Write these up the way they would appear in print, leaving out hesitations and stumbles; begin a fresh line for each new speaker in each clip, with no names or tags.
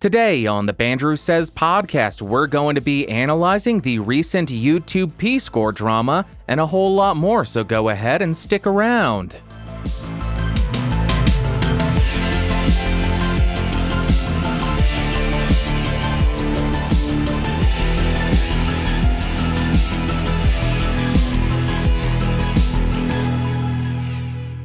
Today on the Bandrew Says podcast, we're going to be analyzing the recent YouTube P-score drama and a whole lot more, so go ahead and stick around.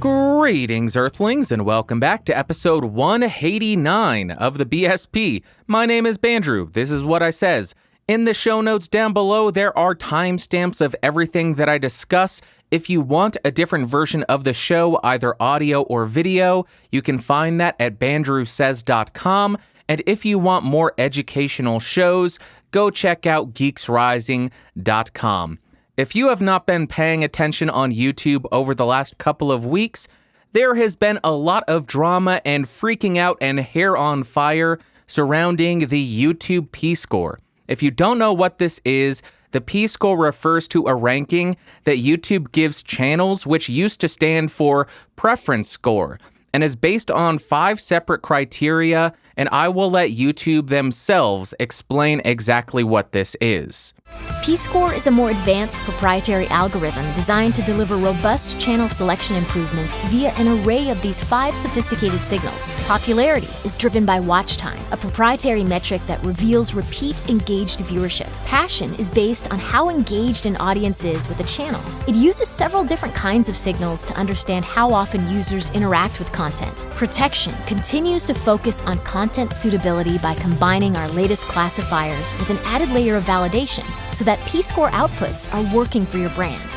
Greetings, Earthlings, and welcome back to episode 189 of the BSP. My name is Bandrew. This is what I says. In the show notes down below, there are timestamps of everything that I discuss. If you want a different version of the show, either audio or video, you can find that at bandrewsays.com. And if you want more educational shows, go check out geeksrising.com. If you have not been paying attention on YouTube over the last couple of weeks, there has been a lot of drama and freaking out and hair on fire surrounding the YouTube P-score. If you don't know what this is, the P-score refers to a ranking that YouTube gives channels, which used to stand for preference score, and is based on 5 separate criteria, and I will let YouTube themselves explain exactly what this is.
P-score is a more advanced proprietary algorithm designed to deliver robust channel selection improvements via an array of these 5 sophisticated signals. Popularity is driven by watch time, a proprietary metric that reveals repeat engaged viewership. Passion is based on how engaged an audience is with a channel. It uses several different kinds of signals to understand how often users interact with content. Protection continues to focus on content suitability by combining our latest classifiers with an added layer of validation so that P-score outputs are working for your brand.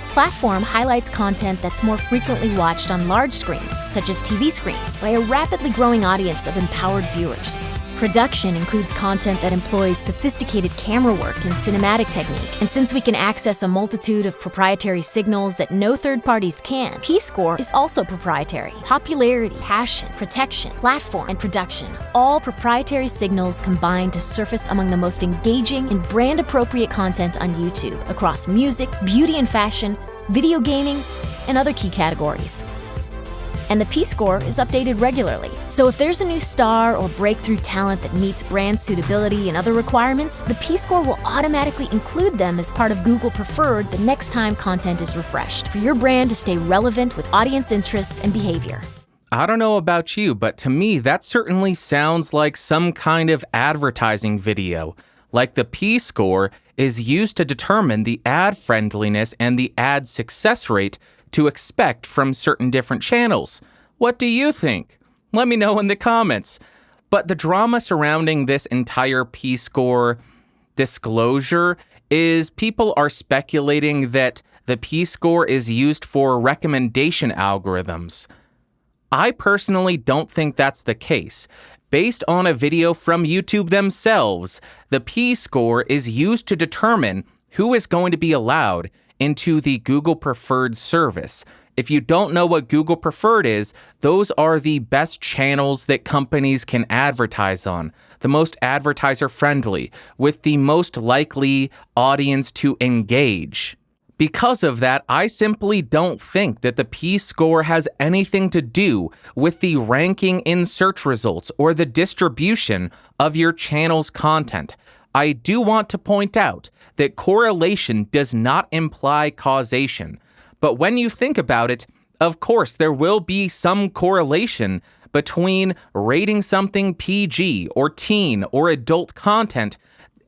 Platform highlights content that's more frequently watched on large screens, such as TV screens, by a rapidly growing audience of empowered viewers. Production includes content that employs sophisticated camera work and cinematic technique. And since we can access a multitude of proprietary signals that no third parties can, P-score is also proprietary. Popularity, passion, protection, platform, and production, all proprietary signals combined to surface among the most engaging and brand-appropriate content on YouTube across music, beauty and fashion, video gaming, and other key categories. And the P-score is updated regularly. So if there's a new star or breakthrough talent that meets brand suitability and other requirements, the P-score will automatically include them as part of Google Preferred the next time content is refreshed, for your brand to stay relevant with audience interests and behavior.
I don't know about you, but to me, that certainly sounds like some kind of advertising video. Like the P-score is used to determine the ad friendliness and the ad success rate to expect from certain different channels. What do you think? Let me know in the comments. But the drama surrounding this entire P-score disclosure is people are speculating that the P-score is used for recommendation algorithms. I personally don't think that's the case. Based on a video from YouTube themselves, the P-score is used to determine who is going to be allowed into the Google Preferred service. If you don't know what Google Preferred is, those are the best channels that companies can advertise on, the most advertiser-friendly, with the most likely audience to engage. Because of that, I simply don't think that the P-score has anything to do with the ranking in search results or the distribution of your channel's content. I do want to point out that correlation does not imply causation. But when you think about it, of course, there will be some correlation between rating something PG or teen or adult content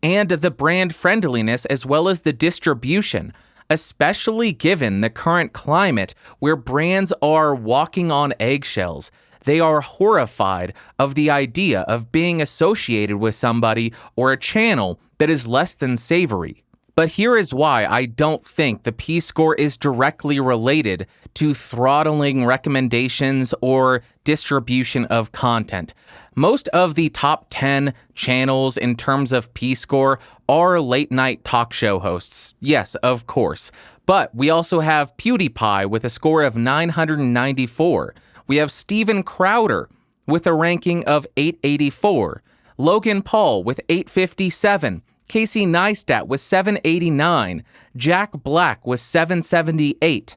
and the brand friendliness as well as the distribution, especially given the current climate where brands are walking on eggshells. They are horrified of the idea of being associated with somebody or a channel that is less than savory. But here is why I don't think the P-score is directly related to throttling recommendations or distribution of content. Most of the top 10 channels in terms of P-score are late-night talk show hosts. Yes, of course. But we also have PewDiePie with a score of 994. We have Steven Crowder with a ranking of 884, Logan Paul with 857, Casey Neistat with 789, Jack Black with 778.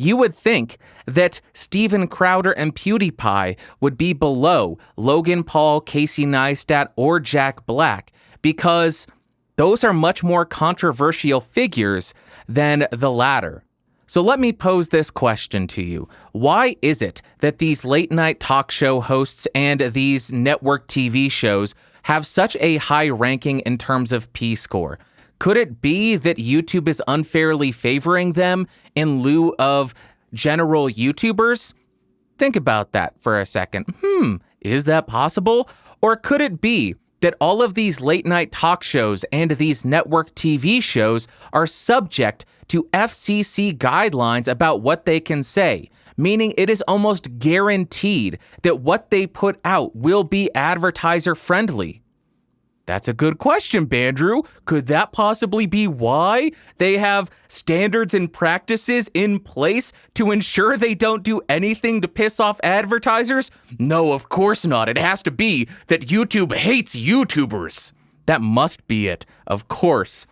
You would think that Steven Crowder and PewDiePie would be below Logan Paul, Casey Neistat, or Jack Black because those are much more controversial figures than the latter. So let me pose this question to you. Why is it that these late night talk show hosts and these network TV shows have such a high ranking in terms of P-score? Could it be that YouTube is unfairly favoring them in lieu of general YouTubers? Think about that for a second. Is that possible? Or could it be that all of these late night talk shows and these network TV shows are subject to FCC guidelines about what they can say, meaning it is almost guaranteed that what they put out will be advertiser friendly? That's a good question, Bandrew. Could that possibly be why they have standards and practices in place to ensure they don't do anything to piss off advertisers? No, of course not. It has to be that YouTube hates YouTubers. That must be it, of course.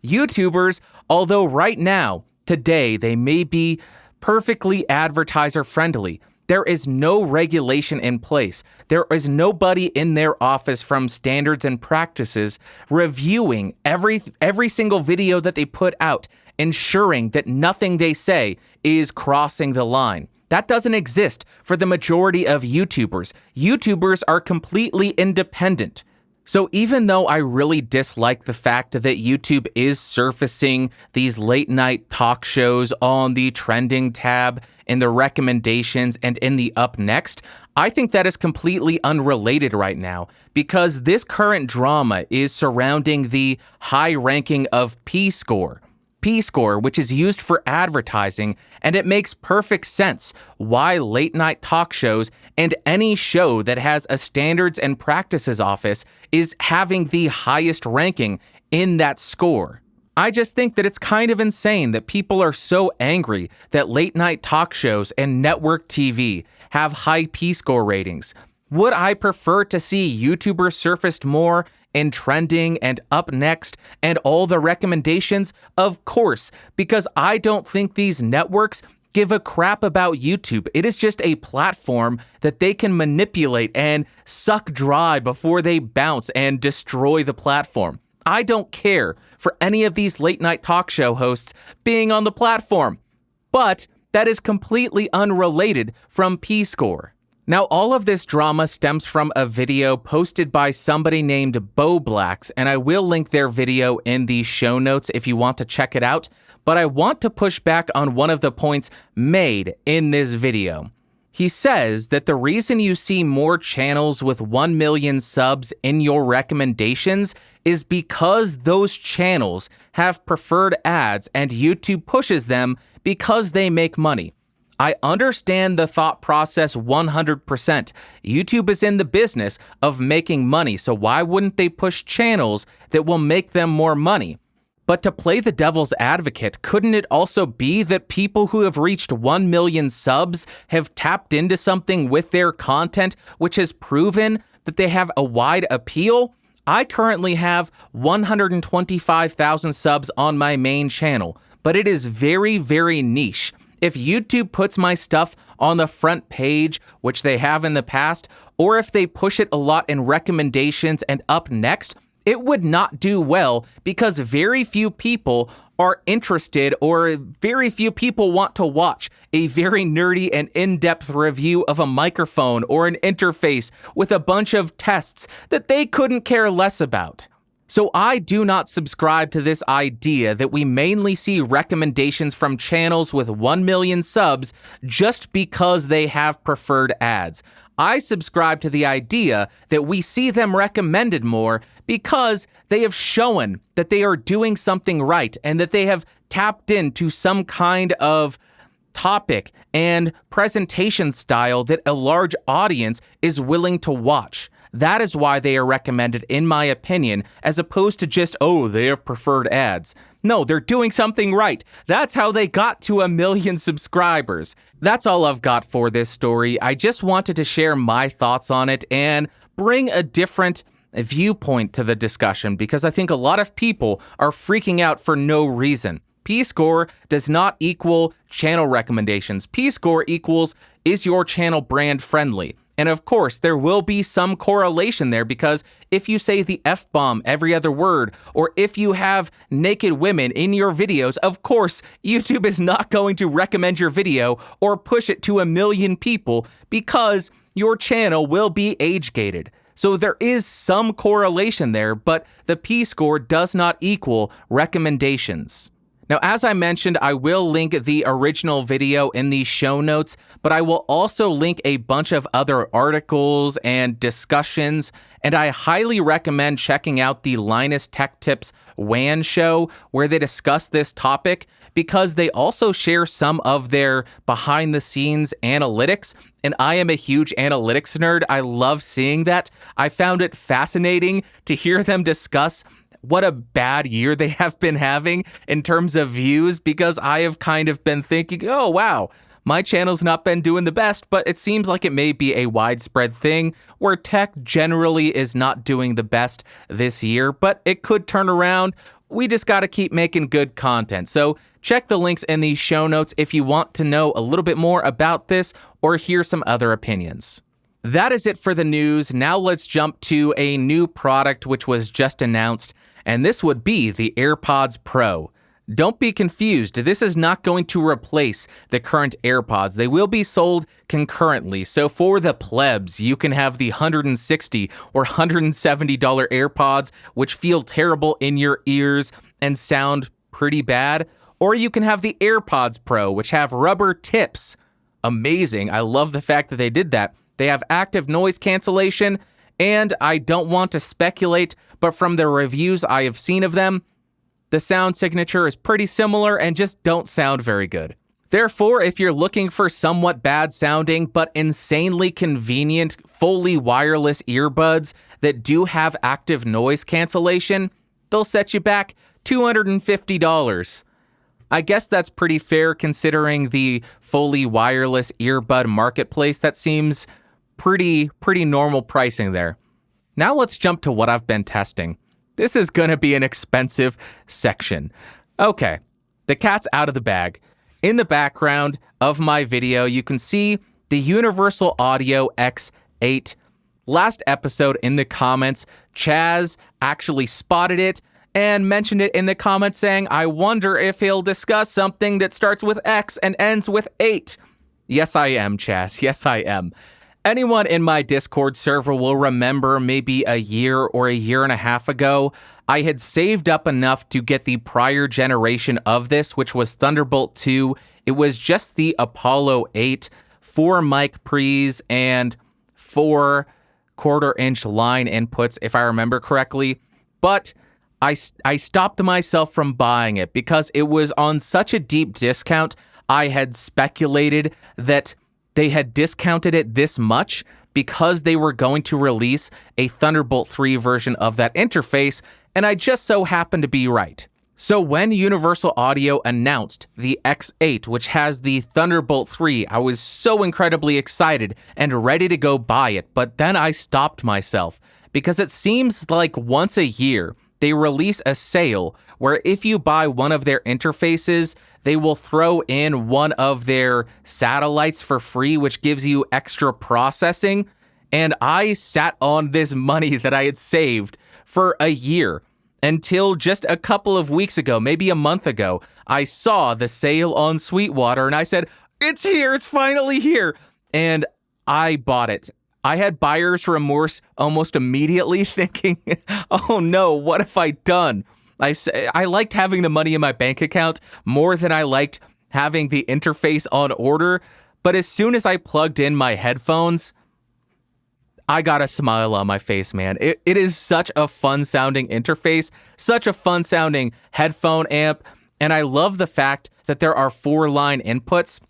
YouTubers, although right now, today, they may be perfectly advertiser friendly, there is no regulation in place. There is nobody in their office from standards and practices reviewing every single video that they put out, ensuring that nothing they say is crossing the line. That doesn't exist for the majority of YouTubers. YouTubers are completely independent. So even though I really dislike the fact that YouTube is surfacing these late night talk shows on the trending tab, in the recommendations, and in the up next, I think that is completely unrelated right now because this current drama is surrounding the high ranking of P-score, which is used for advertising, and it makes perfect sense why late night talk shows and any show that has a standards and practices office is having the highest ranking in that score. I just think that it's kind of insane that people are so angry that late night talk shows and network TV have high P-score ratings. Would I prefer to see YouTubers surfaced more in trending and up next and all the recommendations? Of course, because I don't think these networks give a crap about YouTube. It is just a platform that they can manipulate and suck dry before they bounce and destroy the platform. I don't care for any of these late night talk show hosts being on the platform, but that is completely unrelated from P-score. Now, all of this drama stems from a video posted by somebody named Bo Blacks, and I will link their video in the show notes if you want to check it out, but I want to push back on one of the points made in this video. He says that the reason you see more channels with 1 million subs in your recommendations is because those channels have preferred ads and YouTube pushes them because they make money. I understand the thought process 100%. YouTube is in the business of making money, so why wouldn't they push channels that will make them more money? But to play the devil's advocate, couldn't it also be that people who have reached 1 million subs have tapped into something with their content which has proven that they have a wide appeal? I currently have 125,000 subs on my main channel, but it is very, very niche. If YouTube puts my stuff on the front page, which they have in the past, or if they push it a lot in recommendations and up next, it would not do well because very few people are interested or very few people want to watch a very nerdy and in-depth review of a microphone or an interface with a bunch of tests that they couldn't care less about. So I do not subscribe to this idea that we mainly see recommendations from channels with 1 million subs just because they have preferred ads. I subscribe to the idea that we see them recommended more because they have shown that they are doing something right and that they have tapped into some kind of topic and presentation style that a large audience is willing to watch. That is why they are recommended, in my opinion, as opposed to just, oh, they have preferred ads. No, they're doing something right. That's how they got to 1 million subscribers. That's all I've got for this story. I just wanted to share my thoughts on it and bring a different viewpoint to the discussion because I think a lot of people are freaking out for no reason. P-score does not equal channel recommendations. P-score equals, is your channel brand friendly? And of course, there will be some correlation there, because if you say the F-bomb every other word, or if you have naked women in your videos, of course, YouTube is not going to recommend your video or push it to 1 million people, because your channel will be age-gated. So there is some correlation there, but the P-score does not equal recommendations. Now, as I mentioned, I will link the original video in the show notes, but I will also link a bunch of other articles and discussions, and I highly recommend checking out the Linus Tech Tips WAN show, where they discuss this topic, because they also share some of their behind-the-scenes analytics, and I am a huge analytics nerd. I love seeing that. I found it fascinating to hear them discuss what a bad year they have been having in terms of views, because I have kind of been thinking, oh, wow, my channel's not been doing the best, but it seems like it may be a widespread thing where tech generally is not doing the best this year, but it could turn around. We just got to keep making good content. So check the links in the show notes if you want to know a little bit more about this or hear some other opinions. That is it for the news. Now let's jump to a new product which was just announced, and this would be the AirPods Pro. Don't be confused. This is not going to replace the current AirPods. They will be sold concurrently. So for the plebs, you can have the $160 or $170 AirPods, which feel terrible in your ears and sound pretty bad. Or you can have the AirPods Pro, which have rubber tips. Amazing. I love the fact that they did that. They have active noise cancellation, and I don't want to speculate, but from the reviews I have seen of them, the sound signature is pretty similar and just don't sound very good. Therefore, if you're looking for somewhat bad sounding but insanely convenient, fully wireless earbuds that do have active noise cancellation, they'll set you back $250. I guess that's pretty fair considering the fully wireless earbud marketplace. That seems pretty normal pricing there. Now let's jump to what I've been testing. This is going to be an expensive section. Okay, the cat's out of the bag. In the background of my video, you can see the Universal Audio X8. Last episode in the comments, Chaz actually spotted it and mentioned it in the comments saying, I wonder if he'll discuss something that starts with X and ends with 8. Yes, I am, Chaz. Yes, I am. Anyone in my Discord server will remember maybe a year or a year and a half ago, I had saved up enough to get the prior generation of this, which was Thunderbolt 2. It was just the Apollo 8, 4 mic pre's, and 4 quarter-inch line inputs, if I remember correctly. But I stopped myself from buying it because it was on such a deep discount. I had speculated that they had discounted it this much because they were going to release a Thunderbolt 3 version of that interface, and I just so happened to be right. So when Universal Audio announced the X8, which has the Thunderbolt 3, I was so incredibly excited and ready to go buy it, but then I stopped myself because it seems like once a year, they release a sale where if you buy one of their interfaces, they will throw in one of their satellites for free, which gives you extra processing. And I sat on this money that I had saved for a year until just a couple of weeks ago, maybe a month ago, I saw the sale on Sweetwater and I said, it's here, it's finally here. And I bought it. I had buyer's remorse almost immediately, thinking, oh no, what have I done? I liked having the money in my bank account more than I liked having the interface on order, but as soon as I plugged in my headphones, I got a smile on my face, man. It is such a fun-sounding interface, such a fun-sounding headphone amp, and I love the fact that there are 4-line inputs,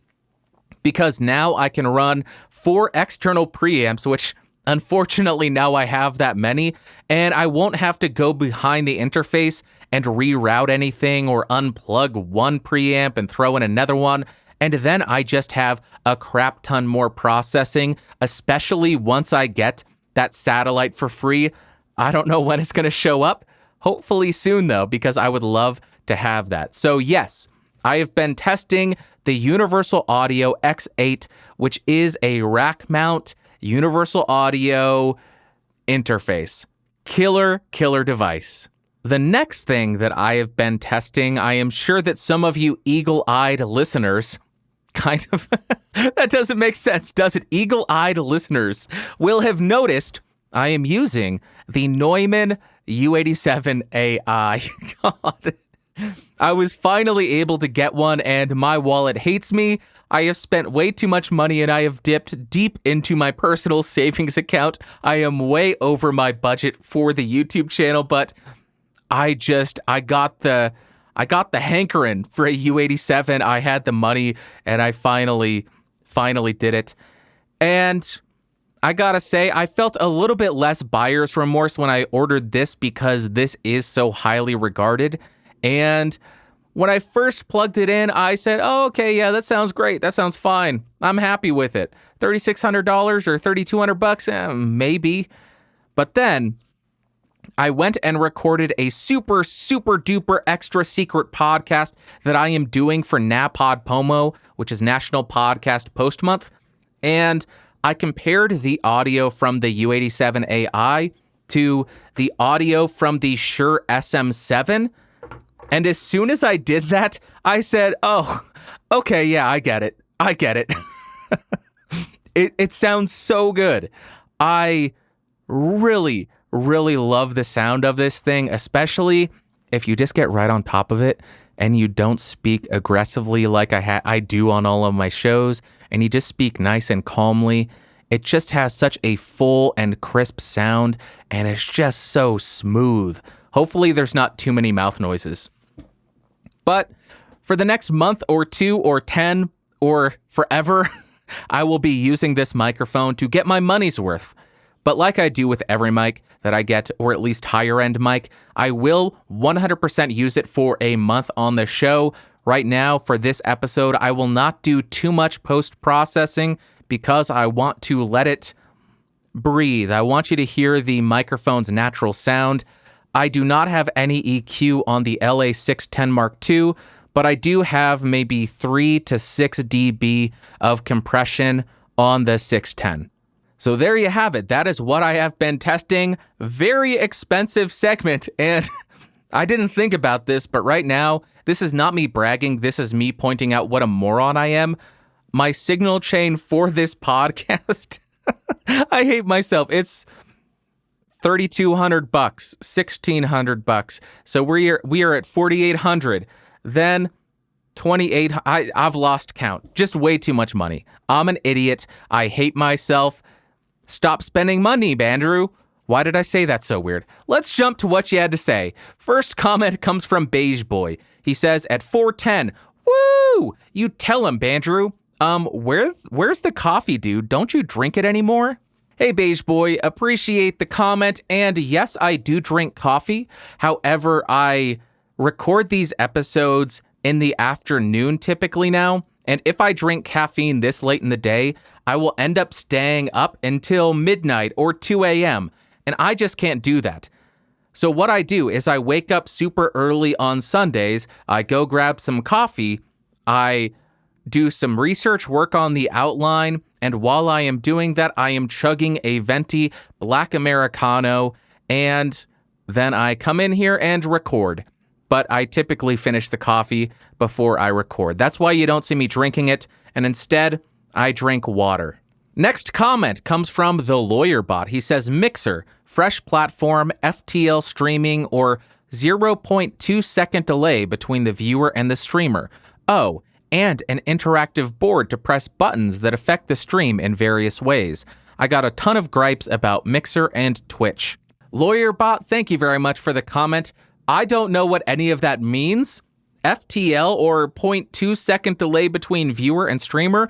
because now I can run 4 external preamps, which unfortunately now I have that many, and I won't have to go behind the interface and reroute anything or unplug one preamp and throw in another one, and then I just have a crap ton more processing, especially once I get that satellite for free. I don't know when it's going to show up. Hopefully soon, though, because I would love to have that. So yes, I have been testing the Universal Audio X8, which is a rack mount Universal Audio interface. Killer device. The next thing that I have been testing, I am sure that some of you eagle-eyed listeners kind of, that doesn't make sense, does it? Eagle-eyed listeners will have noticed I am using the Neumann U87 AI. God. I was finally able to get one, and my wallet hates me. I have spent way too much money, and I have dipped deep into my personal savings account. I am way over my budget for the YouTube channel, but I got the hankering for a U87. I had the money, and I finally did it. And I gotta say, I felt a little bit less buyer's remorse when I ordered this because this is so highly regarded. And when I first plugged it in, I said, oh, okay, yeah, that sounds great. That sounds fine. I'm happy with it. $3,600 or $3,200, maybe. But then I went and recorded a super duper extra secret podcast that I am doing for NaPodPoMo, which is National Podcast Post Month. And I compared the audio from the U87 AI to the audio from the Shure SM7. And as soon as I did that, I said, oh, okay, yeah, I get it. It sounds so good. I really love the sound of this thing, especially if you just get right on top of it and you don't speak aggressively like I do on all of my shows, and you just speak nice and calmly. It just has such a full and crisp sound, and it's just so smooth. Hopefully there's not too many mouth noises. But for the next month or 2 or 10 or forever, I will be using this microphone to get my money's worth. But like I do with every mic that I get, or at least higher end mic, I will 100% use it for a month on the show. Right now, for this episode, I will not do too much post-processing because I want to let it breathe. I want you to hear the microphone's natural sound. I do not have any EQ on the LA610 Mark II, but I do have maybe 3 to 6 dB of compression on the 610. So there you have it. That is what I have been testing. Very expensive segment, and I didn't think about this, but right now, this is not me bragging. This is me pointing out what a moron I am. My signal chain for this podcast, I hate myself. It's $3,200, $1,600. So we are at $4,800. Then $2,800. I've lost count. Just way too much money. I'm an idiot. I hate myself. Stop spending money, Bandrew. Why did I say that so weird? Let's jump to what you had to say. First comment comes from Beige Boy. He says at 410, woo! You tell him, Bandrew. Where's the coffee, dude? Don't you drink it anymore? Hey, Beige Boy, appreciate the comment, and yes, I do drink coffee. However, I record these episodes in the afternoon typically now, and if I drink caffeine this late in the day, I will end up staying up until midnight or 2 a.m., and I just can't do that. So what I do is I wake up super early on Sundays, I go grab some coffee, I do some research work on the outline, and while I am doing that, I am chugging a venti black Americano, and then I come in here and record. But I typically finish the coffee before I record. That's why you don't see me drinking it, and instead, I drink water. Next comment comes from the Lawyer Bot. He says, Mixer, fresh platform, FTL streaming, or 0.2 second delay between the viewer and the streamer. Oh, and an interactive board to press buttons that affect the stream in various ways. I got a ton of gripes about Mixer and Twitch. Lawyer Bot, thank you very much for the comment. I don't know what any of that means. FTL, or 0.2 second delay between viewer and streamer,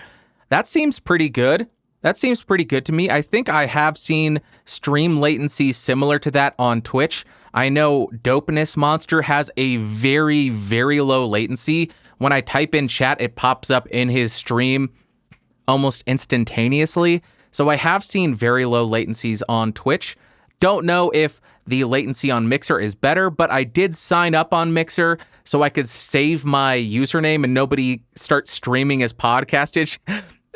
that seems pretty good. That seems pretty good to me. I think I have seen stream latency similar to that on Twitch. I know Dopeness Monster has a very low latency. When I type in chat, it pops up in his stream almost instantaneously. So I have seen very low latencies on Twitch. Don't know if the latency on Mixer is better, but I did sign up on Mixer so I could save my username and nobody start streaming as podcastage.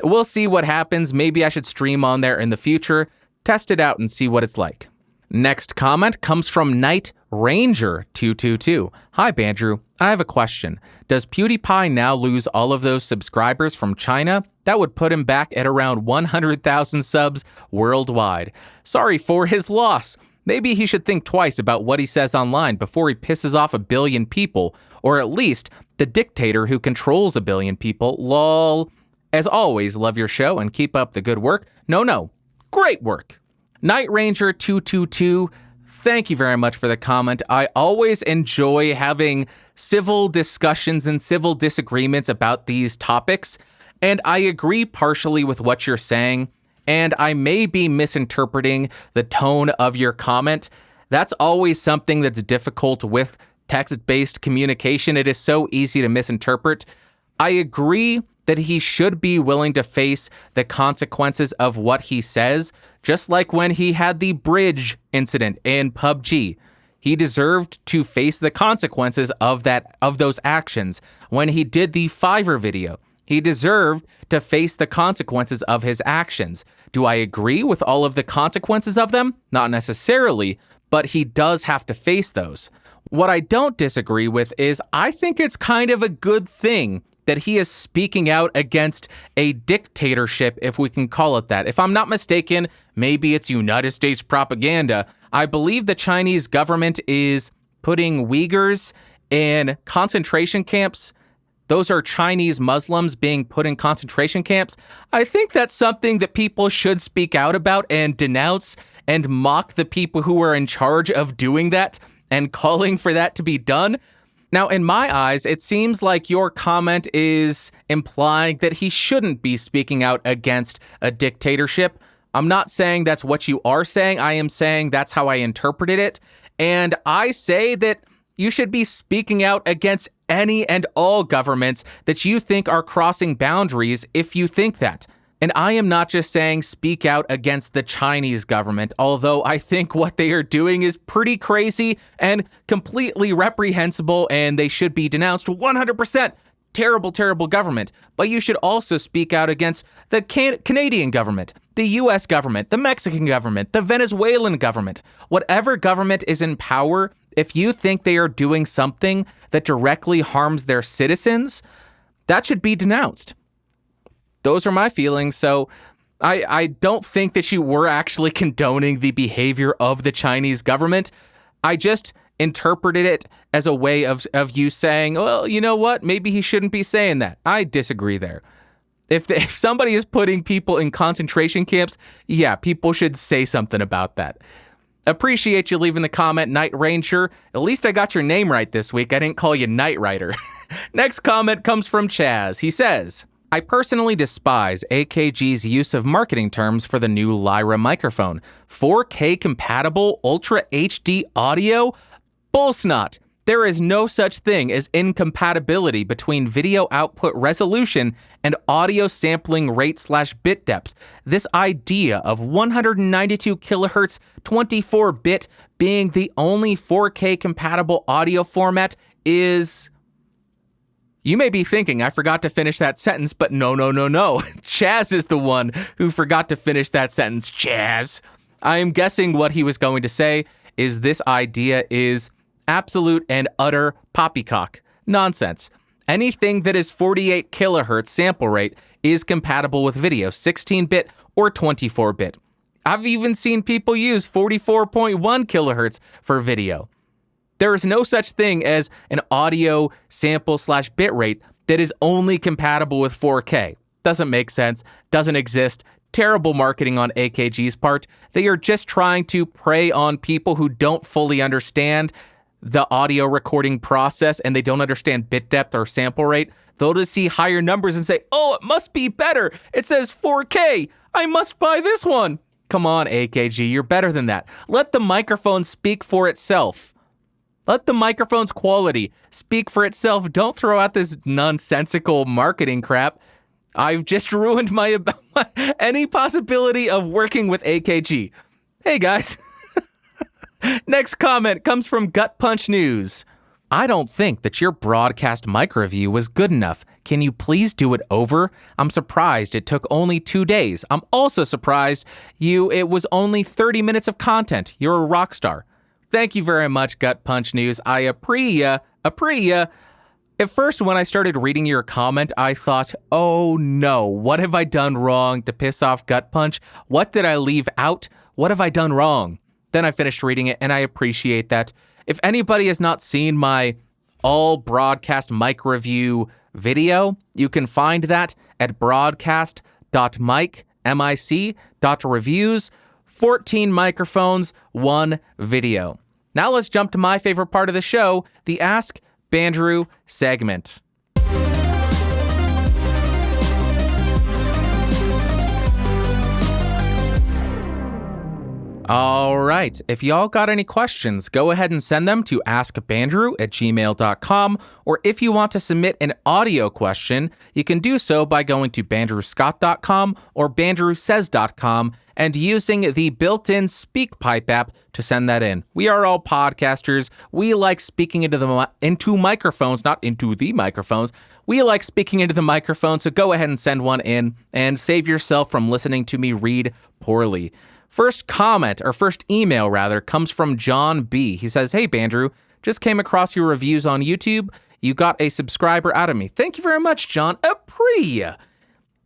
We'll see what happens. Maybe I should stream on there in the future, test it out and see what it's like. Next comment comes from Night Ranger 222. Hi, Bandrew. I have a question. Does PewDiePie now lose all of those subscribers from China? That would put him back at around 100,000 subs worldwide. Sorry for his loss. Maybe he should think twice about what he says online before he pisses off 1 billion people, or at least the dictator who controls 1 billion people. Lol. As always, love your show and keep up the good work. No, great work. Night Ranger 222, thank you very much for the comment. I always enjoy having civil discussions and civil disagreements about these topics, and I agree partially with what you're saying, and I may be misinterpreting the tone of your comment. That's always something that's difficult with text-based communication. It is so easy to misinterpret. I agree that he should be willing to face the consequences of what he says, just like when he had the bridge incident in PUBG. He deserved to face the consequences of those actions. When he did the Fiverr video, he deserved to face the consequences of his actions. Do I agree with all of the consequences of them? Not necessarily, but he does have to face those. What I don't disagree with is I think it's kind of a good thing that he is speaking out against a dictatorship, if we can call it that. If I'm not mistaken, maybe it's United States propaganda. I believe the Chinese government is putting Uyghurs in concentration camps. Those are Chinese Muslims being put in concentration camps. I think that's something that people should speak out about and denounce and mock the people who are in charge of doing that and calling for that to be done. Now, in my eyes, it seems like your comment is implying that he shouldn't be speaking out against a dictatorship. I'm not saying that's what you are saying. I am saying that's how I interpreted it. And I say that you should be speaking out against any and all governments that you think are crossing boundaries if you think that. And I am not just saying speak out against the Chinese government, although I think what they are doing is pretty crazy and completely reprehensible, and they should be denounced 100%. Terrible, terrible government. But you should also speak out against the Canadian government, the US government, the Mexican government, the Venezuelan government. Whatever government is in power, if you think they are doing something that directly harms their citizens, that should be denounced. Those are my feelings. So I don't think that you were actually condoning the behavior of the Chinese government. I just interpreted it as a way of you saying, well, you know what? Maybe he shouldn't be saying that. I disagree there. If somebody is putting people in concentration camps, yeah, people should say something about that. Appreciate you leaving the comment, Night Ranger. At least I got your name right this week. I didn't call you Knight Rider. Next comment comes from Chaz. He says, I personally despise AKG's use of marketing terms for the new Lyra microphone. 4K compatible Ultra HD audio? Bullsnot. There is no such thing as incompatibility between video output resolution and audio sampling rate/bit depth. This idea of 192 kilohertz 24-bit being the only 4K compatible audio format is... You may be thinking, I forgot to finish that sentence, but no. Chaz is the one who forgot to finish that sentence. Chaz. I am guessing what he was going to say is this idea is absolute and utter poppycock. Nonsense. Anything that is 48 kilohertz sample rate is compatible with video, 16-bit or 24-bit. I've even seen people use 44.1 kilohertz for video. There is no such thing as an audio sample/bit rate that is only compatible with 4K. Doesn't make sense, doesn't exist. Terrible marketing on AKG's part. They are just trying to prey on people who don't fully understand the audio recording process and they don't understand bit depth or sample rate. They'll just see higher numbers and say, oh, it must be better. It says 4K. I must buy this one. Come on, AKG, you're better than that. Let the microphone speak for itself. Let the microphone's quality speak for itself. Don't throw out this nonsensical marketing crap. I've just ruined my any possibility of working with AKG. Hey, guys. Next comment comes from Gut Punch News. I don't think that your broadcast mic review was good enough. Can you please do it over? I'm surprised it took only 2 days. I'm also surprised it was only 30 minutes of content. You're a rock star. Thank you very much, Gut Punch News. I appreciate ya. At first, when I started reading your comment, I thought, oh no, what have I done wrong to piss off Gut Punch? What did I leave out? What have I done wrong? Then I finished reading it, and I appreciate that. If anybody has not seen my all broadcast mic review video, you can find that at broadcast.mic.reviews, 14 microphones, 1 video. Now let's jump to my favorite part of the show, the Ask Bandrew segment. All right, if y'all got any questions, go ahead and send them to askbandrew@gmail.com, or if you want to submit an audio question, you can do so by going to bandrewscott.com or bandrewsays.com and using the built-in SpeakPipe app to send that in. We are all podcasters. We like speaking into microphones, not into the microphones. We like speaking into the microphone, so go ahead and send one in and save yourself from listening to me read poorly. First email comes from John B. He says, hey, Bandrew, just came across your reviews on YouTube. You got a subscriber out of me. Thank you very much, John. Appreciate.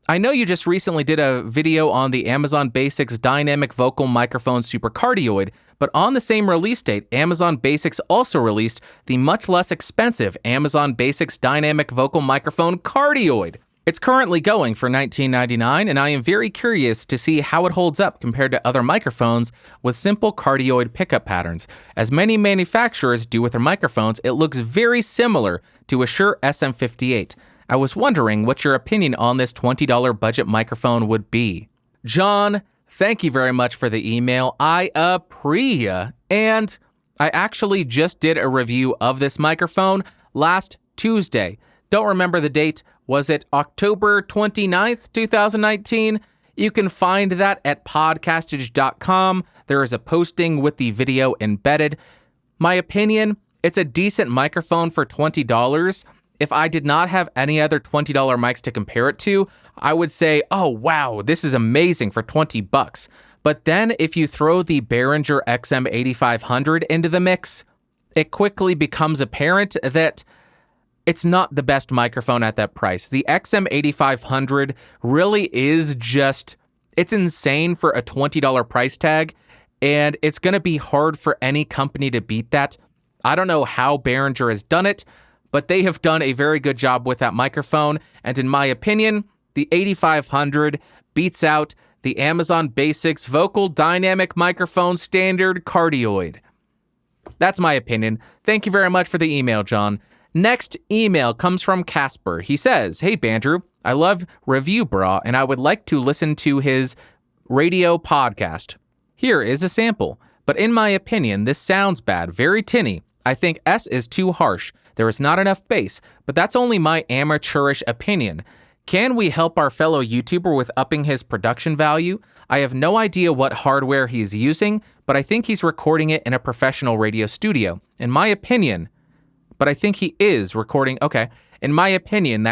I know you just recently did a video on the Amazon Basics Dynamic Vocal Microphone Super Cardioid, but on the same release date, Amazon Basics also released the much less expensive Amazon Basics Dynamic Vocal Microphone Cardioid. It's currently going for $19.99, and I am very curious to see how it holds up compared to other microphones with simple cardioid pickup patterns. As many manufacturers do with their microphones, it looks very similar to a Shure SM58. I was wondering what your opinion on this $20 budget microphone would be. John, thank you very much for the email. I appreciate. And I actually just did a review of this microphone last Tuesday. Don't remember the date. Was it October 29th, 2019? You can find that at podcastage.com. There is a posting with the video embedded. My opinion, it's a decent microphone for $20. If I did not have any other $20 mics to compare it to, I would say, oh wow, this is amazing for $20. But then if you throw the Behringer XM8500 into the mix, it quickly becomes apparent that it's not the best microphone at that price. The XM8500 really is it's insane for a $20 price tag, and it's going to be hard for any company to beat that. I don't know how Behringer has done it, but they have done a very good job with that microphone, and in my opinion, the 8500 beats out the Amazon Basics Vocal Dynamic Microphone Standard Cardioid. That's my opinion. Thank you very much for the email, John. Next email comes from Casper. He says, hey, Bandrew, I love ReviewBruh, and I would like to listen to his radio podcast. Here is a sample. But in my opinion, this sounds bad, very tinny. I think S is too harsh. There is not enough bass, but that's only my amateurish opinion. Can we help our fellow YouTuber with upping his production value? I have no idea what hardware he's using, but I think he's recording it in a professional radio studio. In my opinion, that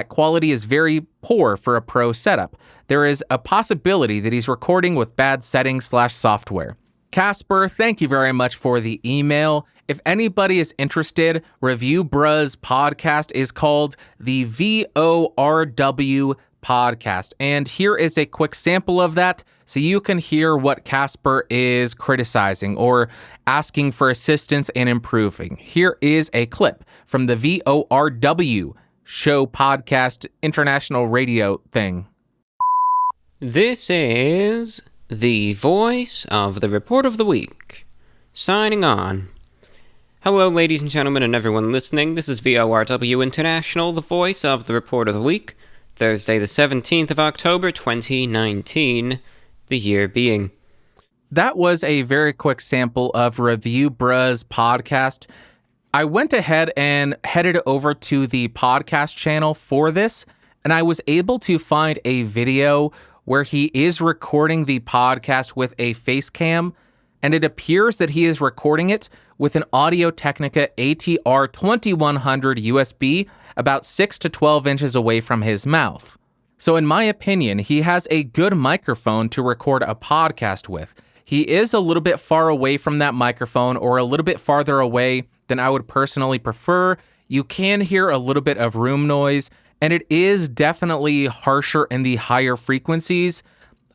quality is very poor for a pro setup. There is a possibility that he's recording with bad settings/software. Casper, thank you very much for the email. If anybody is interested, ReviewBruh's podcast is called the VORW Podcast. And here is a quick sample of that so you can hear what Casper is criticizing or asking for assistance and improving. Here is a clip from the VORW show podcast international radio thing.
This is the voice of the Report of the Week, signing on. Hello, ladies and gentlemen, and everyone listening. This is VORW International, the voice of the Report of the Week, Thursday, the 17th of October, 2019, the year being.
That was a very quick sample of ReviewBruh's podcast. I went ahead and headed over to the podcast channel for this, and I was able to find a video where he is recording the podcast with a face cam. and it appears that he is recording it with an Audio-Technica ATR 2100 USB about 6 to 12 inches away from his mouth. So in my opinion, he has a good microphone to record a podcast with. He is a little bit far away from that microphone, or a little bit farther away than I would personally prefer. You can hear a little bit of room noise, and it is definitely harsher in the higher frequencies.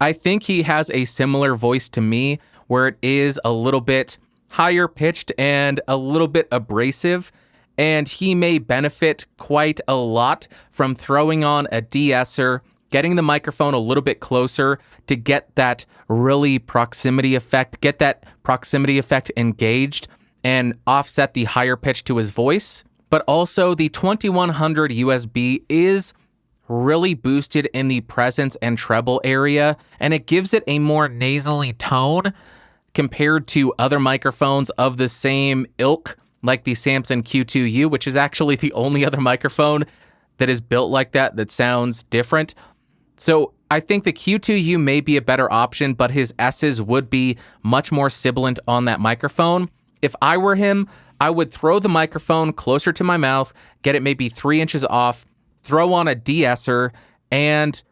I think he has a similar voice to me, where it is a little bit higher pitched and a little bit abrasive, and he may benefit quite a lot from throwing on a de-esser, getting the microphone a little bit closer to get that really proximity effect, get that proximity effect engaged and offset the higher pitch to his voice. But also the 2100 USB is really boosted in the presence and treble area, and it gives it a more nasally tone compared to other microphones of the same ilk, like the Samson Q2U, which is actually the only other microphone that is built like that sounds different. So I think the Q2U may be a better option, but his S's would be much more sibilant on that microphone. If I were him, I would throw the microphone closer to my mouth, get it maybe 3 inches off, throw on a de-esser, and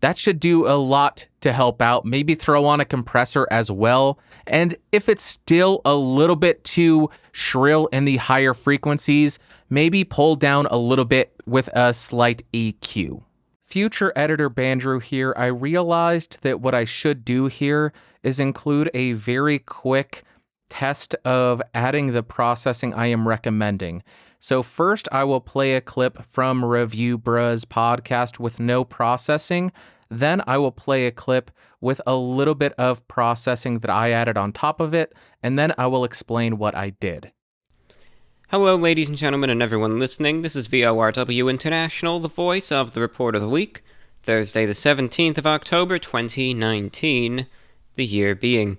that should do a lot to help out. Maybe throw on a compressor as well. And if it's still a little bit too shrill in the higher frequencies, maybe pull down a little bit with a slight EQ. Future editor Bandrew here. I realized that what I should do here is include a very quick test of adding the processing I am recommending. So first I will play a clip from ReviewBruh's podcast with no processing. Then I will play a clip with a little bit of processing that I added on top of it, and then I will explain what I did.
Hello, ladies and gentlemen, and everyone listening. This is VORW International, the voice of the Report of the Week, Thursday, the 17th of October, 2019, the year being.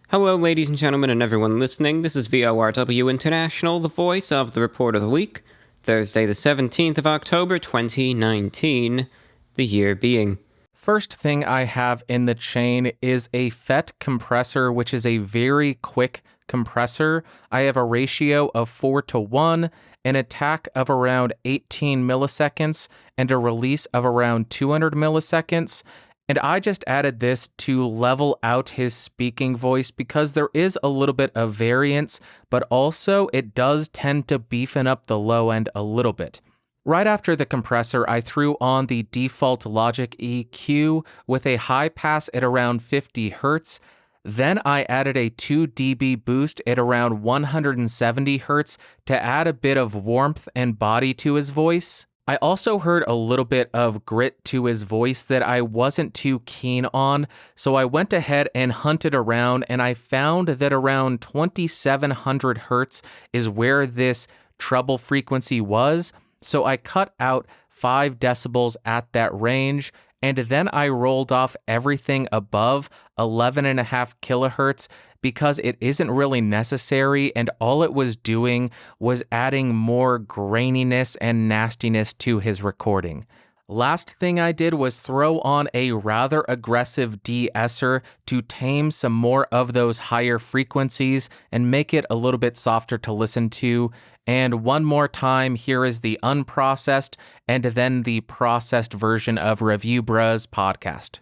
Hello, ladies and gentlemen, and everyone listening. This is VORW International, the voice of the Report of the Week, Thursday, the 17th of October, 2019, the year being.
First thing I have in the chain is a FET compressor, which is a very quick compressor. I have a ratio of 4:1, an attack of around 18 milliseconds, and a release of around 200 milliseconds. And I just added this to level out his speaking voice because there is a little bit of variance, but also it does tend to beefen up the low end a little bit. Right after the compressor, I threw on the default Logic EQ with a high pass at around 50 Hz. Then I added a 2 dB boost at around 170 Hz to add a bit of warmth and body to his voice. I also heard a little bit of grit to his voice that I wasn't too keen on, so I went ahead and hunted around, and I found that around 2700 Hz is where this treble frequency was. So I cut out 5 decibels at that range, and then I rolled off everything above 11.5 kilohertz because it isn't really necessary, and all it was doing was adding more graininess and nastiness to his recording. Last thing I did was throw on a rather aggressive de-esser to tame some more of those higher frequencies and make it a little bit softer to listen to. And one more time, here is the unprocessed and then the processed version of ReviewBruh's podcast.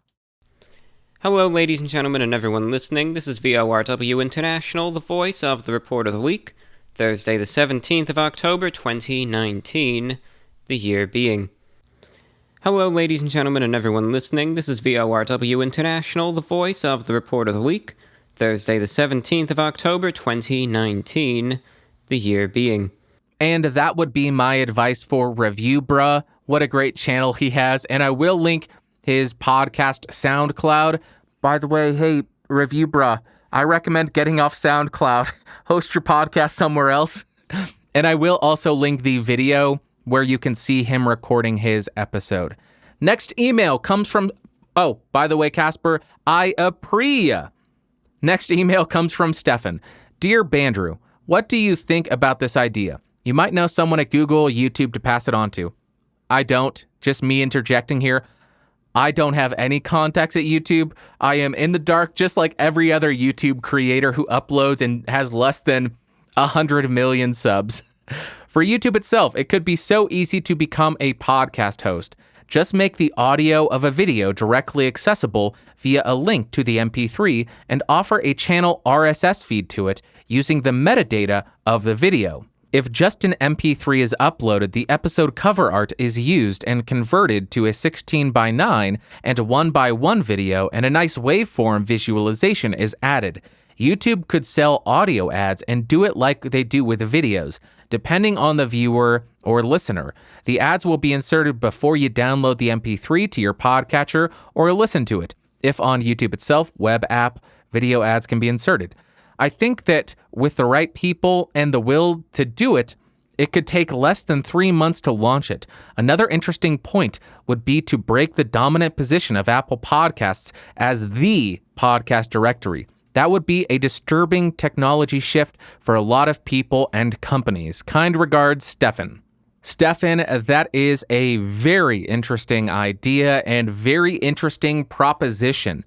Hello, ladies and gentlemen, and everyone listening. This is VORW International, the voice of the Report of the Week, Thursday, the 17th of October, 2019, the year being. Hello, ladies and gentlemen, and everyone listening. This is VORW International, the voice of the Report of the Week, Thursday, the 17th of October, 2019, the year being.
And that would be my advice for ReviewBruh. What a great channel he has. And I will link his podcast SoundCloud. By the way, hey, ReviewBruh, I recommend getting off SoundCloud. Host your podcast somewhere else. And I will also link the video where you can see him recording his episode. Next email comes from, oh, by the way, Casper, I appreciate. Next email comes from Stefan. Dear Bandrew, what do you think about this idea? You might know someone at Google, YouTube to pass it on to. I don't, just me interjecting here. I don't have any contacts at YouTube. I am in the dark just like every other YouTube creator who uploads and has less than 100 million subs. For YouTube itself, it could be so easy to become a podcast host. Just make the audio of a video directly accessible via a link to the MP3 and offer a channel RSS feed to it using the metadata of the video. If just an MP3 is uploaded, the episode cover art is used and converted to a 16:9 and 1:1 video, and a nice waveform visualization is added. YouTube could sell audio ads and do it like they do with videos, depending on the viewer or listener. The ads will be inserted before you download the MP3 to your podcatcher or listen to it. If on YouTube itself, web app, video ads can be inserted. I think that with the right people and the will to do it, it could take less than 3 months to launch it. Another interesting point would be to break the dominant position of Apple Podcasts as the podcast directory. That would be a disturbing technology shift for a lot of people and companies. Kind regards, Stefan. Stefan, that is a very interesting idea and very interesting proposition.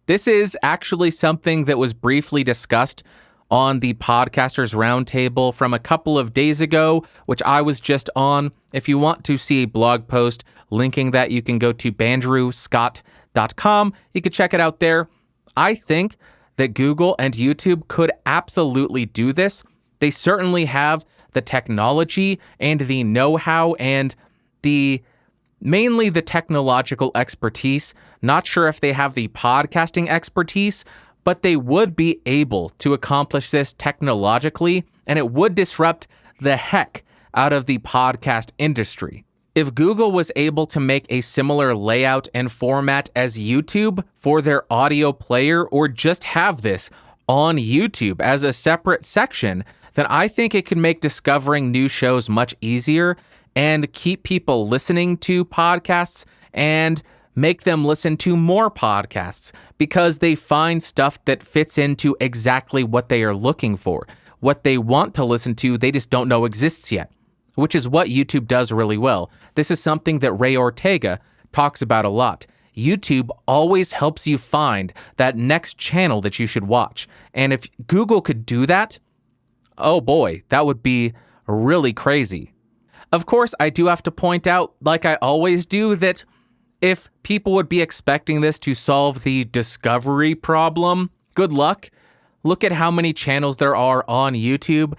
This is actually something that was briefly discussed on the Podcasters Roundtable from a couple of days ago, which I was just on. If you want to see a blog post linking that, you can go to bandrewscott.com. You can check it out there. I think that Google and YouTube could absolutely do this. They certainly have the technology and the know-how and mainly the technological expertise. Not sure if they have the podcasting expertise, but they would be able to accomplish this technologically, and it would disrupt the heck out of the podcast industry. If Google was able to make a similar layout and format as YouTube for their audio player, or just have this on YouTube as a separate section, then I think it could make discovering new shows much easier and keep people listening to podcasts and make them listen to more podcasts because they find stuff that fits into exactly what they are looking for. What they want to listen to, they just don't know exists yet, which is what YouTube does really well. This is something that Ray Ortega talks about a lot. YouTube always helps you find that next channel that you should watch. And if Google could do that, oh boy, that would be really crazy. Of course, I do have to point out, like I always do, that if people would be expecting this to solve the discovery problem, good luck. Look at how many channels there are on YouTube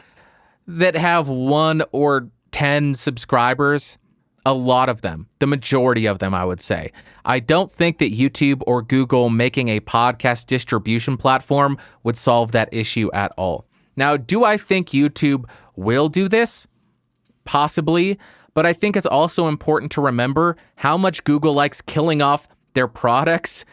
that have 1 or 10 subscribers. A lot of them, the majority of them, I would say. I don't think that YouTube or Google making a podcast distribution platform would solve that issue at all. Now, do I think YouTube will do this? Possibly, but I think it's also important to remember how much Google likes killing off their products.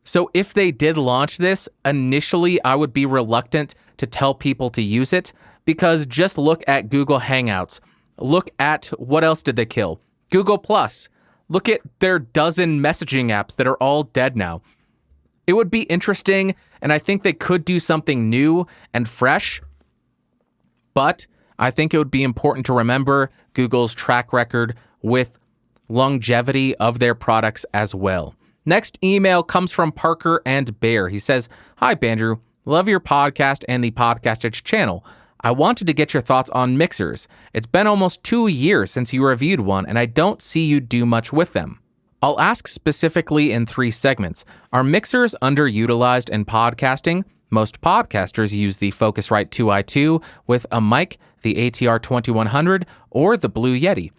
So if they did launch this, initially I would be reluctant to tell people to use it, because just look at Google Hangouts. Look at what else did they kill? Google Plus. Look at their dozen messaging apps that are all dead now. It would be interesting, and I think they could do something new and fresh, but I think it would be important to remember Google's track record with longevity of their products as well. Next email comes from Parker and Bear. He says, "Hi, Bandrew. Love your podcast and the Podcastage channel. I wanted to get your thoughts on mixers. It's been almost 2 years since you reviewed one, and I don't see you do much with them. I'll ask specifically in 3 segments. Are mixers underutilized in podcasting? Most podcasters use the Focusrite 2i2 with a mic, the ATR 2100, or the Blue Yeti.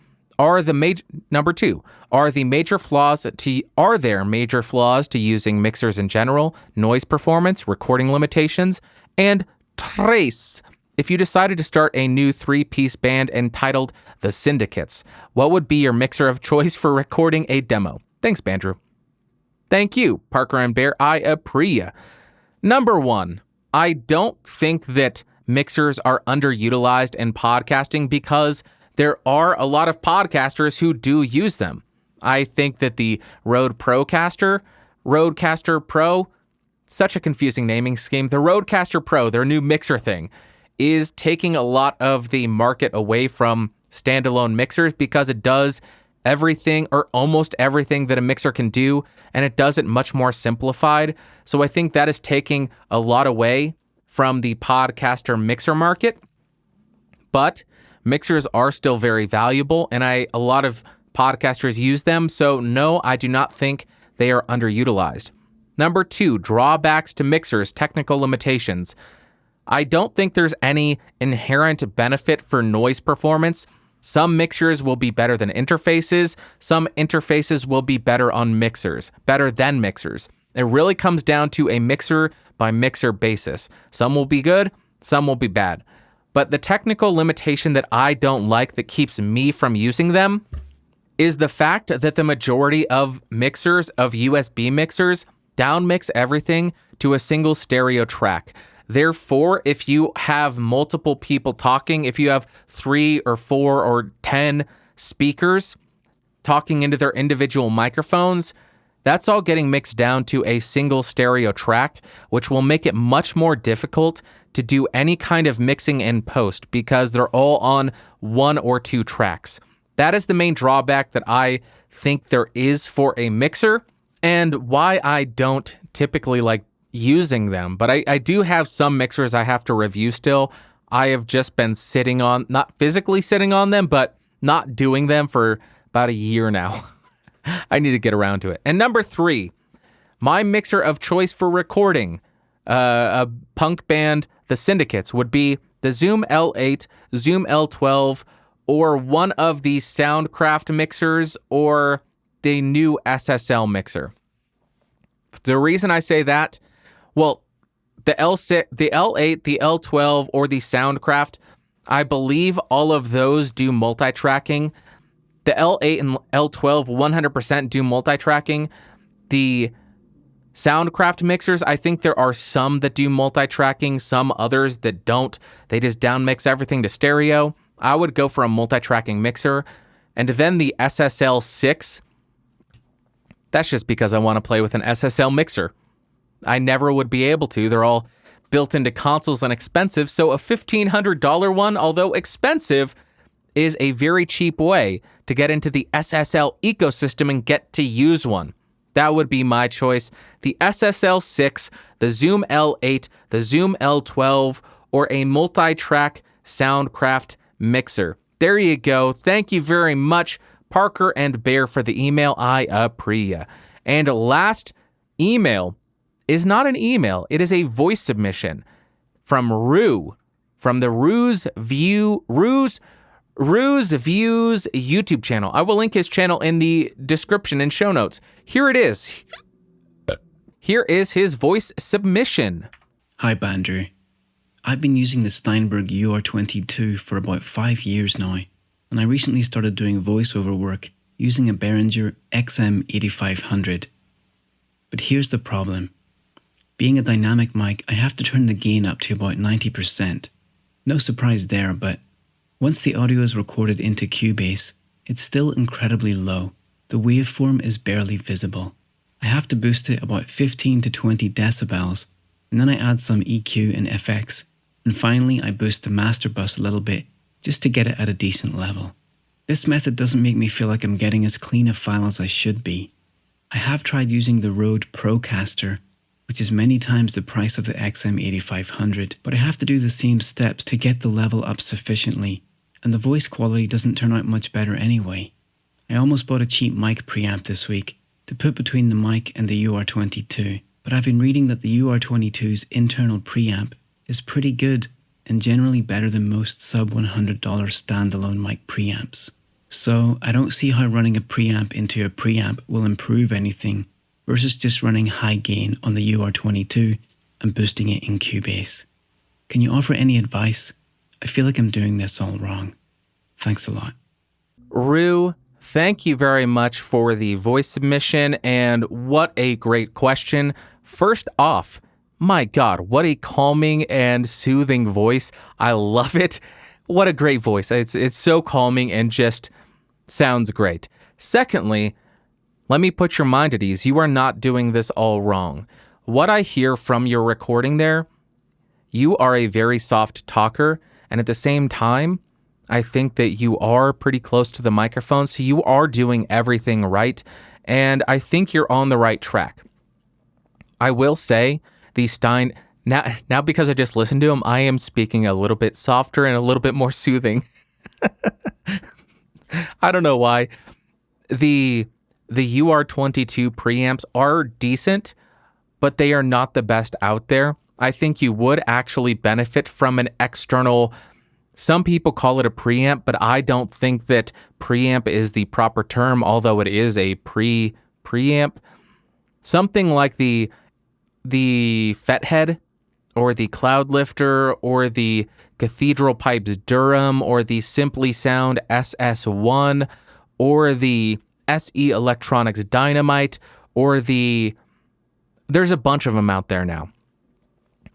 Number 2, are there major flaws to using mixers in general, noise performance, recording limitations? And tres, if you decided to start a new 3-piece band entitled The Syndicates, what would be your mixer of choice for recording a demo? Thanks, Bandrew." Thank you, Parker and Bear. I appreciate. Number 1, I don't think that mixers are underutilized in podcasting because there are a lot of podcasters who do use them. I think that the Rodecaster Pro, such a confusing naming scheme, the Rodecaster Pro, their new mixer thing, is taking a lot of the market away from standalone mixers because it does everything or almost everything that a mixer can do, and it does it much more simplified. So I think that is taking a lot away from the podcaster mixer market. But mixers are still very valuable, and a lot of podcasters use them. So no, I do not think they are underutilized. Number 2, drawbacks to mixers, technical limitations. I don't think there's any inherent benefit for noise performance. Some mixers will be better than interfaces. Some interfaces will be better on mixers, better than mixers. It really comes down to a mixer by mixer basis. Some will be good, some will be bad. But the technical limitation that I don't like that keeps me from using them is the fact that the majority of mixers, of USB mixers, downmix everything to a single stereo track. Therefore, if you have multiple people talking, if you have 3 or 4 or 10 speakers talking into their individual microphones, that's all getting mixed down to a single stereo track, which will make it much more difficult to do any kind of mixing in post because they're all on 1 or 2 tracks. That is the main drawback that I think there is for a mixer, and why I don't typically like using them. But I do have some mixers I have to review still. I have just been sitting on, not physically sitting on them, but not doing them for about a year now. I need to get around to it. And number 3, my mixer of choice for recording a punk band, the Syndicates, would be the Zoom L8, Zoom L12, or one of the Soundcraft mixers, or the new SSL mixer. The reason I say that, well, the L6, the L8, the L12, or the Soundcraft, I believe all of those do multi-tracking. The L8 and L12 100% do multi-tracking. The Soundcraft mixers, I think there are some that do multi-tracking, some others that don't. They just downmix everything to stereo. I would go for a multi-tracking mixer. And then the SSL 6, that's just because I want to play with an SSL mixer. I never would be able to. They're all built into consoles and expensive, so a $1,500 one, although expensive, is a very cheap way to get into the SSL ecosystem and get to use one. That would be my choice. The SSL 6, the Zoom L8, the Zoom L12, or a multi-track Soundcraft mixer. There you go. Thank you very much, Parker and Bear, for the email. I appreciate. And last email is not an email. It is a voice submission from Rue, from the Rue's Views YouTube channel. I will link his channel in the description and show notes. Here it is. Here is his voice submission.
Hi, Bandrew. I've been using the Steinberg UR22 for about 5 years now, and I recently started doing voiceover work using a Behringer XM8500. But here's the problem. Being a dynamic mic, I have to turn the gain up to about 90%. No surprise there, but once the audio is recorded into Cubase, it's still incredibly low. The waveform is barely visible. I have to boost it about 15 to 20 decibels, and then I add some EQ and FX, and finally I boost the master bus a little bit just to get it at a decent level. This method doesn't make me feel like I'm getting as clean a file as I should be. I have tried using the Rode Procaster, which is many times the price of the XM8500, but I have to do the same steps to get the level up sufficiently, and the voice quality doesn't turn out much better anyway. I almost bought a cheap mic preamp this week to put between the mic and the UR22, but I've been reading that the UR22's internal preamp is pretty good and generally better than most sub $100 standalone mic preamps. So I don't see how running a preamp into a preamp will improve anything versus just running high gain on the UR22 and boosting it in Cubase. Can you offer any advice? I feel like I'm doing this all wrong. Thanks a lot.
Rue, thank you very much for the voice submission, and what a great question. First off, my God, what a calming and soothing voice. I love it. What a great voice. It's so calming and just sounds great. Secondly, let me put your mind at ease. You are not doing this all wrong. What I hear from your recording there, you are a very soft talker, and at the same time, I think that you are pretty close to the microphone, so you are doing everything right, and I think you're on the right track. I will say the Stein, now because I just listened to him, I am speaking a little bit softer and a little bit more soothing. I don't know why. The UR22 preamps are decent, but they are not the best out there. I think you would actually benefit from an external, some people call it a preamp, but I don't think that preamp is the proper term, although it is a preamp. Something like the Fethead or the Cloudlifter or the Cathedral Pipes Durham or the Simply Sound SS1 or the SE Electronics Dynamite or there's a bunch of them out there now.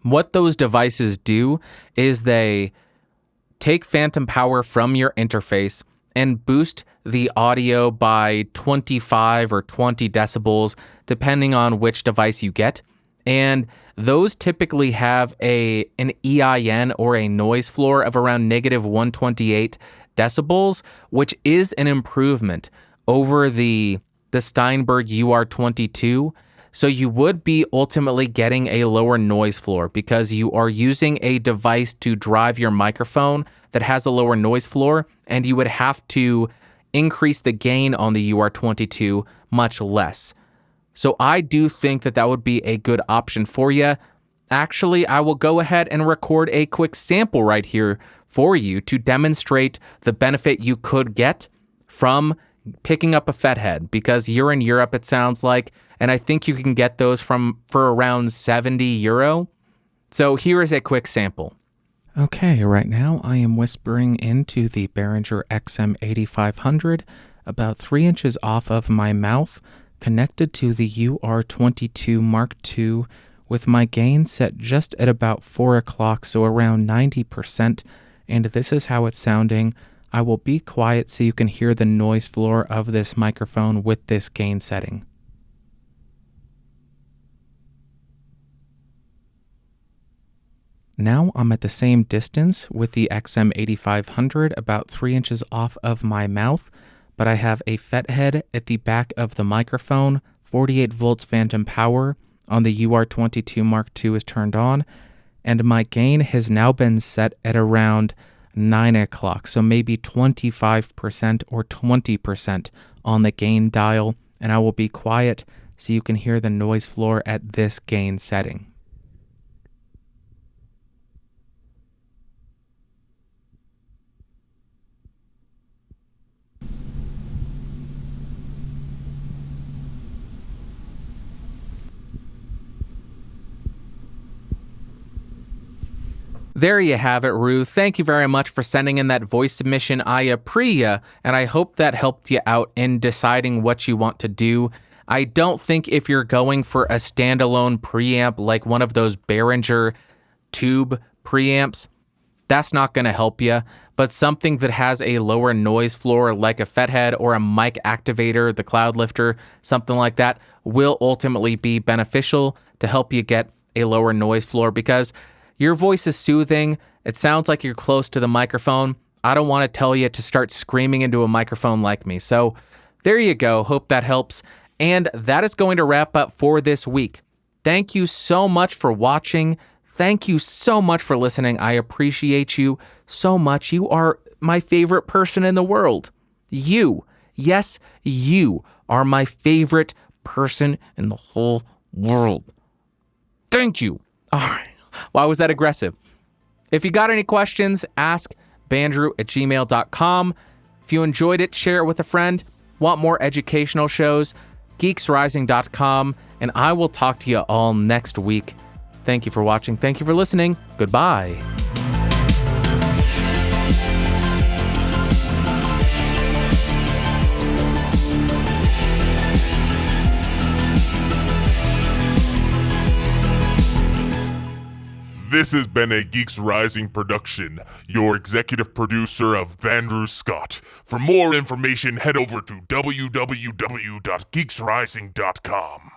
What those devices do is they take phantom power from your interface and boost the audio by 25 or 20 decibels, depending on which device you get. And those typically have an EIN or a noise floor of around negative 128 decibels, which is an improvement over the Steinberg UR22. So you would be ultimately getting a lower noise floor because you are using a device to drive your microphone that has a lower noise floor, and you would have to increase the gain on the UR22 much less. So I do think that would be a good option for you. Actually, I will go ahead and record a quick sample right here for you to demonstrate the benefit you could get from picking up a Fethead, because you're in Europe, it sounds like, and I think you can get those for around €70. So here is a quick sample. Okay, right now I am whispering into the Behringer XM8500 about 3 inches off of my mouth, connected to the UR22 Mark II with my gain set just at about 4 o'clock, so around 90%, and this is how it's sounding. I will be quiet so you can hear the noise floor of this microphone with this gain setting. Now I'm at the same distance with the XM8500, about 3 inches off of my mouth, but I have a Fethead at the back of the microphone, 48 volts phantom power on the UR22 Mark II is turned on, and my gain has now been set at around 9 o'clock, so maybe 25% or 20% on the gain dial, and I will be quiet so you can hear the noise floor at this gain setting. There you have it, Rue. Thank you very much for sending in that voice submission. I appreciate ya, and I hope that helped you out in deciding what you want to do. I don't think if you're going for a standalone preamp like one of those Behringer tube preamps, that's not going to help you. But something that has a lower noise floor like a Fethead or a mic activator, the Cloudlifter, something like that, will ultimately be beneficial to help you get a lower noise floor, because your voice is soothing. It sounds like you're close to the microphone. I don't want to tell you to start screaming into a microphone like me. So there you go. Hope that helps. And that is going to wrap up for this week. Thank you so much for watching. Thank you so much for listening. I appreciate you so much. You are my favorite person in the world. You, yes, you are my favorite person in the whole world. Thank you. All right. Why was that aggressive? If you got any questions, askbandrew@gmail.com. If you enjoyed it, share it with a friend. Want more educational shows? geeksrising.com. And I will talk to you all next week. Thank you for watching. Thank you for listening. Goodbye.
This has been a Geeks Rising production. Your executive producer of Bandrew Scott. For more information, head over to www.geeksrising.com.